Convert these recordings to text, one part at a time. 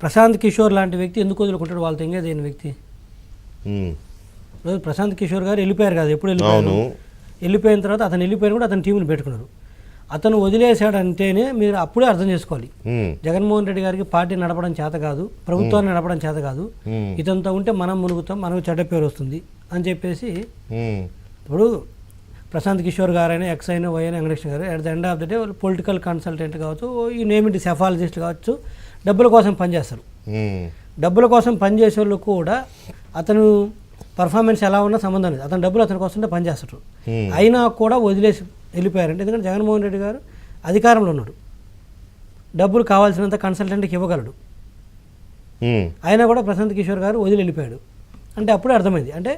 ప్రశాంత్ కిషోర్ లాంటి వ్యక్తి ఎందుకు వదులుకుంటాడు? వాళ్ళతో ఎంగేజ్ అయిన వ్యక్తి. ప్రశాంత్ కిషోర్ గారు వెళ్ళిపోయారు కదా, ఎప్పుడు వెళ్ళిపోయారు? వెళ్ళిపోయిన తర్వాత అతను వెళ్ళిపోయిన కూడా అతని టీంని పెట్టుకున్నారు. అతను వదిలేశాడంటేనే మీరు అప్పుడే అర్థం చేసుకోవాలి, జగన్మోహన్ రెడ్డి గారికి పార్టీ నడపడం చేత కాదు, ప్రభుత్వాన్ని నడపడం చేత కాదు, ఇతంతో ఉంటే మనం మునుగుతాం, మనకు చెడ్డ పేరు వస్తుంది అని చెప్పేసి. ఇప్పుడు ప్రశాంత్ కిషోర్ గారైనా, ఎక్స్ అయినా, వై అయినా, వెంకటేశ్వర గారు at the end of the day political consultant కావచ్చు, ఈ నేమ్ ఇట్ సెఫాలజిస్ట్ కావచ్చు, డబ్బుల కోసం పనిచేస్తారు. డబ్బుల కోసం పనిచేసే వాళ్ళు కూడా అతను పర్ఫార్మెన్స్ ఎలా ఉన్నా సంబంధం లేదు, అతను డబ్బులు అతని కోసం పనిచేస్తారు. అయినా కూడా వదిలేసి వెళ్ళిపోయారంటే, ఎందుకంటే జగన్మోహన్ రెడ్డి గారు అధికారంలో ఉన్నాడు, డబ్బులు కావాల్సినంత కన్సల్టెంట్కి ఇవ్వగలడు. అయినా కూడా ప్రశాంత్ కిషోర్ గారు వదిలి వెళ్ళిపోయాడు అంటే అప్పుడే అర్థమైంది, అంటే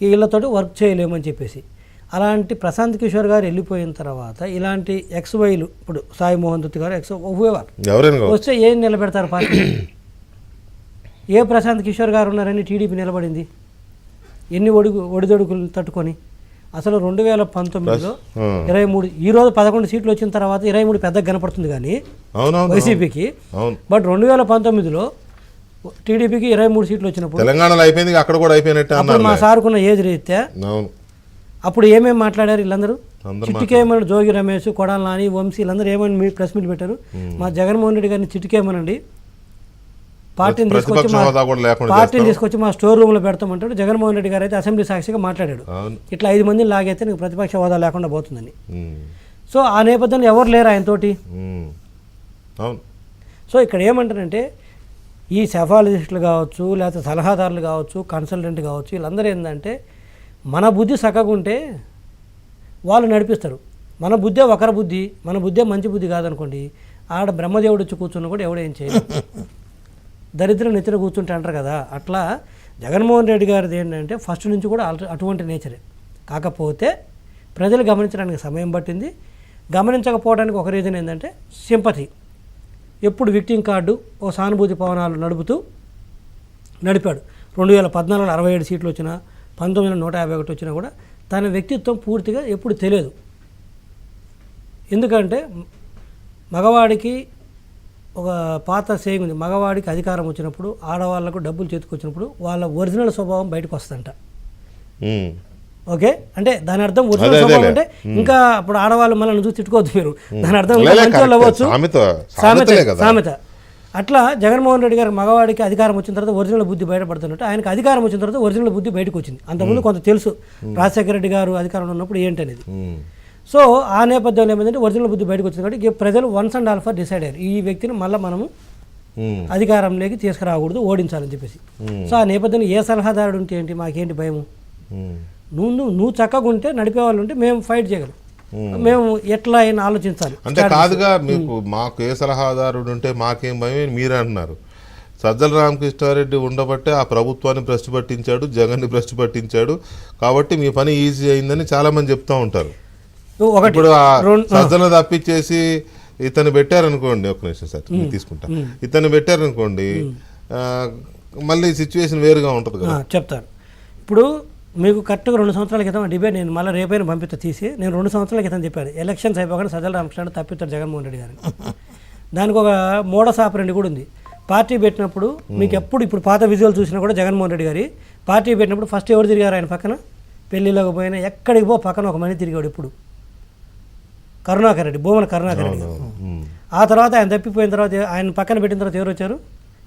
వీళ్ళతోటి వర్క్ చేయలేమని చెప్పేసి. అలాంటి ప్రశాంత్ కిషోర్ గారు వెళ్ళిపోయిన తర్వాత ఇలాంటి ఎక్స్ వైలు, ఇప్పుడు సాయి మోహన్ దుత్ గారు ఎక్స్ వస్తే ఏం నిలబెడతారు పార్టీ? ఏ ప్రశాంత్ కిషోర్ గారు ఉన్నారని టీడీపీ నిలబడింది? ఎన్ని ఒడిదొడుకులు తట్టుకొని? అసలు 2019లో 23, ఈరోజు 11 సీట్లు వచ్చిన తర్వాత 23 పెద్దగా కనపడుతుంది కానీ వైసీపీకి. బట్ 2019లో టీడీపీకి 23 సీట్లు వచ్చినప్పుడు తెలంగాణలో అయిపోయింది, అక్కడ కూడా అయిపోయినట్టు. అప్పుడు మా సార్కున్న ఏజ్ రీత్యా అప్పుడు ఏమేమి మాట్లాడారు వీళ్ళందరూ? చిటికేమని జోగి రమేష్, కొడాల నాని, వంశీ వీళ్ళందరూ ఏమని ప్రెస్ మీట్ పెట్టారు? మా జగన్మోహన్ రెడ్డి గారిని చిటికేమనండి, పార్టీని తీసుకొచ్చి మా స్టోర్ రూమ్లో పెడతామంటాడు. జగన్మోహన్ రెడ్డి గారు అయితే అసెంబ్లీ సాక్షిగా మాట్లాడాడు, ఇట్లా 5 మందిని లాగైతే నీకు ప్రతిపక్ష హోదా లేకుండా పోతుందని. సో ఆ నేపథ్యంలో ఎవరు లేరు ఆయనతోటి. సో ఇక్కడ ఏమంటారంటే, ఈ సెఫాలజిస్టులు కావచ్చు, లేకపోతే సలహాదారులు కావచ్చు, కన్సల్టెంట్ కావచ్చు, వీళ్ళందరూ ఏంటంటే మన బుద్ధి చక్కగుంటే వాళ్ళు నడిపిస్తారు. మన బుద్ధే ఒకరి బుద్ధి, మన బుద్ధే మంచి బుద్ధి కాదనుకోండి, ఆడ బ్రహ్మదేవుడు వచ్చి కూర్చున్నా కూడా ఎవడేం చేయలేదు, దరిద్రం నెత్తిన కూర్చుంటే అంటారు కదా. అట్లా జగన్మోహన్ రెడ్డి గారిది ఏంటంటే ఫస్ట్ నుంచి కూడా అటువంటి నేచరే. కాకపోతే ప్రజలు గమనించడానికి సమయం పట్టింది. గమనించకపోవడానికి ఒక రీజన్ ఏంటంటే సింపతి. ఎప్పుడు విక్టింగ్ కార్డు, ఓ సానుభూతి పవనాలు నడిపాడు. 2014లో 67 సీట్లు వచ్చినా, 19లో 151 వచ్చినా కూడా తన వ్యక్తిత్వం పూర్తిగా ఎప్పుడు తెలియదు. ఎందుకంటే మగవాడికి ఒక పాత సేయింగ్ ఉంది, మగవాడికి అధికారం వచ్చినప్పుడు, ఆడవాళ్లకు డబ్బులు చేతికొచ్చినప్పుడు వాళ్ళ ఒరిజినల్ స్వభావం బయటకు వస్తుందంట. ఓకే, అంటే దాని అర్థం ఒరిజినల్ స్వభావం అంటే ఇంకా అప్పుడు ఆడవాళ్ళు మనల్ని చూసి తిట్టుకోవద్దు మీరు, దాని అర్థం మంచోళ్ళు అవ్వచ్చు, సామెత. అట్లా జగన్మోహన్ రెడ్డి గారు మగవాడికి అధికారం వచ్చిన తర్వాత ఒరిజినల్ బుద్ధి బయటపడుతున్నట్టు ఆయనకు అధికారం వచ్చిన తర్వాత ఒరిజినల్ బుద్ధి బయటకు వచ్చింది. అంతకుముందు కొంత తెలుసు రాజశేఖర రెడ్డి గారు అధికారంలో ఉన్నప్పుడు ఏంటనేది. సో ఆ నేపథ్యంలో ఏమైందంటే ఒరిజినల్ బుద్ధి బయటకు వచ్చింది కాబట్టి ప్రజలు once and all for decide అయ్యారు, ఈ వ్యక్తిని మళ్ళీ మనము అధికారంలోకి తీసుకురాకూడదు, ఓడించాలని చెప్పేసి. సో ఆ నేపథ్యంలో ఏ సలహాదారుడు ఉంటే ఏంటి, మాకేంటి భయము? నువ్వు చక్కగా ఉంటే, నడిపేవాళ్ళు ఉంటే మేము ఫైట్ చేయగలం, మేము ఎట్లా అయినా ఆలోచించాలి. అంటే కాదుగా మీకు మాకు ఏ సలహాదారుడు ఉంటే మాకేం భయం మీరే అంటున్నారు. సజ్జల రామకృష్ణారెడ్డి ఉండబట్టే ఆ ప్రభుత్వాన్ని భ్రష్టు పట్టించాడు, జగన్ని భ్రష్టు పట్టించాడు, కాబట్టి మీ పని ఈజీ అయిందని చాలా మంది చెప్తూ ఉంటారు. ఇప్పుడు సజ్జలను తప్పించేసి ఇతను పెట్టారనుకోండి, ఒక నిమిషం సార్ తీసుకుంటా, ఇతను పెట్టారనుకోండి మళ్ళీ సిచ్యువేషన్ వేరుగా ఉంటుంది కదా. చెప్తారు. ఇప్పుడు మీకు కరెక్ట్గా 2 సంవత్సరాల క్రితం డిబేట్ నేను మళ్ళీ రేపైనా పంపిస్తా తీసి, నేను 2 సంవత్సరాల క్రితం చెప్పాను ఎలక్షన్స్ అయిపోగానే సజ్జల రామకృష్ణారెడ్డి తప్పిస్తాడు జగన్మోహన్ రెడ్డి గారిని. దానికి ఒక మోడస్ ఆపరెండి కూడా ఉంది. పార్టీ పెట్టినప్పుడు మీకు ఎప్పుడు, ఇప్పుడు పాత విజువల్ చూసినా కూడా జగన్మోహన్ రెడ్డి గారి పార్టీ పెట్టినప్పుడు ఫస్ట్ ఎవరు తిరిగారు ఆయన పక్కన? పెళ్లిలోకి పోయినా ఎక్కడికి పక్కన ఒక మనిషి తిరిగాడు. ఇప్పుడు కరుణాకర్ రెడ్డి, భూమన కరుణాకర్ రెడ్డి గారు. ఆ తర్వాత ఆయన తప్పిపోయిన తర్వాత ఆయన పక్కన పెట్టిన తర్వాత ఎవరు వచ్చారు?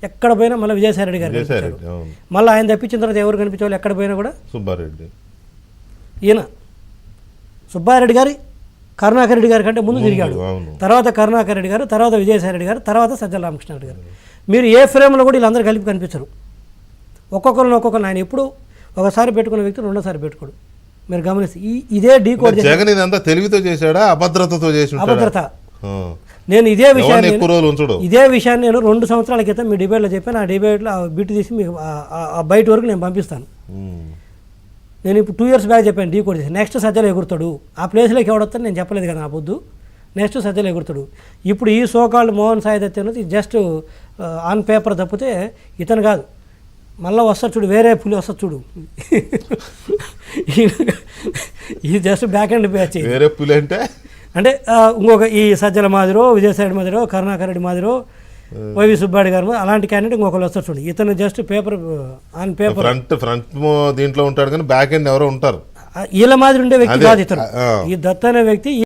ఎక్కడ పోయినా మళ్ళీ విజయసాయి రెడ్డి గారు కనిపించారు. మళ్ళీ ఆయన తప్పించిన తర్వాత ఎవరు కనిపించేవాళ్ళు ఎక్కడ పోయినా కూడా? సుబ్బారెడ్డి. ఈయన సుబ్బారెడ్డి గారి కరుణాకర్ రెడ్డి గారి కంటే ముందు తిరిగాడు. తర్వాత కరుణాకర్ రెడ్డి గారు, తర్వాత విజయసాయి రెడ్డి గారు, తర్వాత సజ్జల రామకృష్ణారెడ్డి గారు. మీరు ఏ ఫ్రేమ్లో కూడా వీళ్ళందరూ కలిపి కనిపించరు. ఒక్కొక్కరిని ఆయన ఎప్పుడు ఒకసారి పెట్టుకున్న వ్యక్తి రెండోసారి పెట్టుకోడు. మీరు గమనిస్తే ఇదే డీకోడ్. జగన్ ఇదంతా తెలివితో చేశాడా, అభద్రతతో చేసి? అభద్రత. నేను ఇదే విషయాన్ని నేను 2 సంవత్సరాల క్రితం మీ డిబేట్లో చెప్పాను. ఆ డిబేట్లో ఆ బిట్ తీసి మీకు ఆ బయట వరకు నేను పంపిస్తాను. నేను ఇప్పుడు 2 years బ్యాక్ చెప్పాను డీకోడ్ చేసి. నెక్స్ట్ సజ్జలు ఎగురుతాడు, ఆ ప్లేస్లోకి ఎవడొస్తాను నేను చెప్పలేదు కదా నా పొద్దు. నెక్స్ట్ సజ్జలు ఎగురుతాడు. ఇప్పుడు ఈ సోకాల్డ్ మోహన్ సాయి దత్ అనేది జస్ట్ ఆన్ పేపర్ తప్పితే ఇతను కాదు. మళ్ళీ వస్తాడు చూడు, వేరే పులి వస్తాడు చూడు, ఇది జస్ట్ బ్యాక్ అండ్ బ్యాచ్. వేరే పులి అంటే ఇంకొక ఈ సజ్జల మాదిరో, విజయసాయి మాదిరో, కరుణాకర్ రెడ్డి మాదిరో వైవి సుబ్బారెడ్డి గారు అలాంటి క్యాండిడేట్ ఇంకొకరు వస్తారు చూడండి. ఇతను just paper on paper front దీంట్లో ఉంటాడు కానీ బ్యాక్ ఎండ్ ఎవరో ఉంటారు. వీళ్ళ మాదిరి ఉండే వ్యక్తి కాదు ఇతను. ఈ దత్ అనే వ్యక్తి